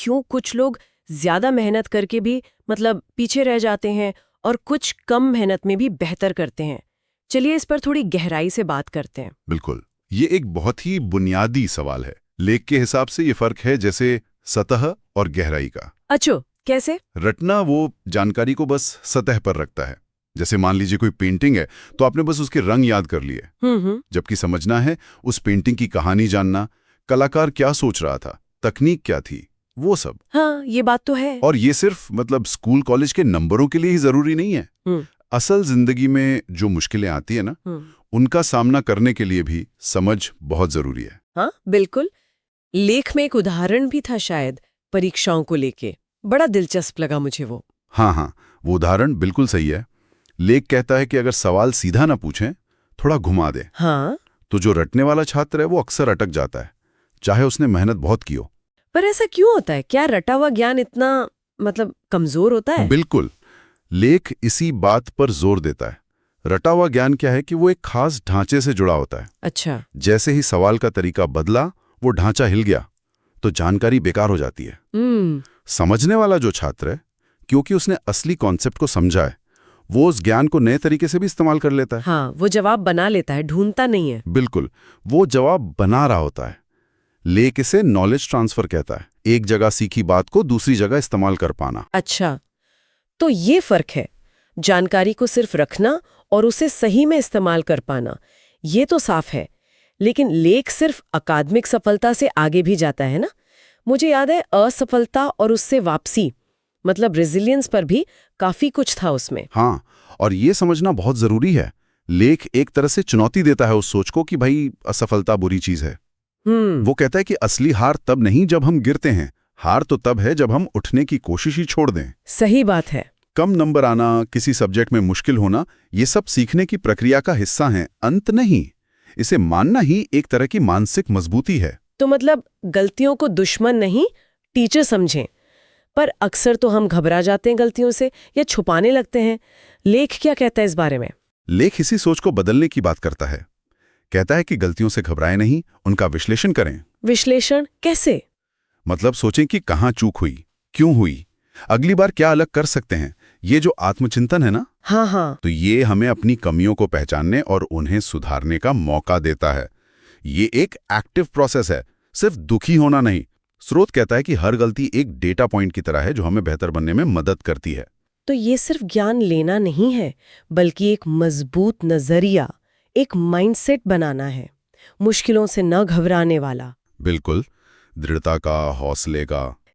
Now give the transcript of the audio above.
क्यों कुछ लोग ज्यादा मेहनत करके भी मतलब पीछे रह जाते हैं और कुछ कम मेहनत में भी बेहतर करते हैं। चलिए इस पर थोड़ी गहराई से बात करते हैं। बिल्कुल, ये एक बहुत ही बुनियादी सवाल है। लेख के हिसाब से ये फर्क है जैसे सतह और गहराई का। अच्छा, कैसे? रटना वो जानकारी को बस सतह पर रखता है। जैसे मान लीजिए कोई पेंटिंग है तो आपने बस उसके रंग याद कर लिए, जबकि समझना है उस पेंटिंग की कहानी जानना, कलाकार क्या सोच रहा था, तकनीक क्या थी, वो सब। हाँ, ये बात तो है। और ये सिर्फ मतलब स्कूल कॉलेज के नंबरों के लिए ही जरूरी नहीं है। असल जिंदगी में जो मुश्किलें आती है ना, उनका सामना करने के लिए भी समझ बहुत जरूरी है। हाँ, बिल्कुल। लेख में एक उदाहरण भी था शायद, परीक्षाओं को लेके। बड़ा दिलचस्प लगा मुझे वो। हाँ, वो उदाहरण बिल्कुल सही है। लेख कहता है कि अगर सवाल सीधा ना पूछें, थोड़ा घुमा दे, हाँ, तो जो रटने वाला छात्र है वो अक्सर अटक जाता है, चाहे उसने मेहनत बहुत की हो। पर ऐसा क्यों होता है? क्या रटा हुआ ज्ञान इतना मतलब कमजोर होता है? बिल्कुल, लेख इसी बात पर जोर देता है। रटा हुआ ज्ञान क्या है कि वो एक खास ढांचे से जुड़ा होता है। अच्छा। जैसे ही सवाल का तरीका बदला, वो ढांचा हिल गया, तो जानकारी बेकार हो जाती है। समझने वाला जो छात्र है, क्योंकि उसने असली कॉन्सेप्ट को समझा है, वो उस ज्ञान को नए तरीके से भी इस्तेमाल कर लेता है। हाँ, वो जवाब बना लेता है, ढूंढता नहीं है। बिल्कुल, वो जवाब बना रहा होता है। लेख इसे नॉलेज ट्रांसफर कहता है, एक जगह सीखी बात को दूसरी जगह इस्तेमाल कर पाना। अच्छा, तो ये फर्क है, जानकारी को सिर्फ रखना और उसे सही में इस्तेमाल कर पाना। ये तो साफ है। लेकिन लेख सिर्फ अकादमिक सफलता से आगे भी जाता है ना। मुझे याद है असफलता और उससे वापसी, मतलब रेजिलियंस पर भी काफी कुछ था उसमें। हाँ, और ये समझना बहुत जरूरी है। लेख एक तरह से चुनौती देता है उस सोच को कि भाई असफलता बुरी चीज है। वो कहता है कि असली हार तब नहीं जब हम गिरते हैं, हार तो तब है जब हम उठने की कोशिश ही छोड़ दें। सही बात है। कम नंबर आना, किसी सब्जेक्ट में मुश्किल होना, ये सब सीखने की प्रक्रिया का हिस्सा है, अंत नहीं। इसे मानना ही एक तरह की मानसिक मजबूती है। तो मतलब गलतियों को दुश्मन नहीं, टीचर समझें। पर अक्सर तो हम घबरा जाते हैं गलतियों से या छुपाने लगते हैं। लेख क्या कहता है इस बारे में? लेख इसी सोच को बदलने की बात करता है। कहता है कि गलतियों से घबराएं नहीं, उनका विश्लेषण करें। विश्लेषण कैसे? मतलब सोचें कि कहाँ चूक हुई, क्यों हुई, अगली बार क्या अलग कर सकते हैं। ये जो आत्मचिंतन है ना, हाँ, तो ये हमें अपनी कमियों को पहचानने और उन्हें सुधारने का मौका देता है। ये एक एक्टिव प्रोसेस है, सिर्फ दुखी होना नहीं। स्रोत कहता है कि हर गलती एक डेटा पॉइंट की तरह है जो हमें बेहतर बनने में मदद करती है। तो ये सिर्फ ज्ञान लेना नहीं है, बल्कि एक मजबूत नजरिया, एक माइंडसेट बनाना है, मुश्किलों से न घबराने वाला। बिल्कुल, दृढ़ता का, हौसले का।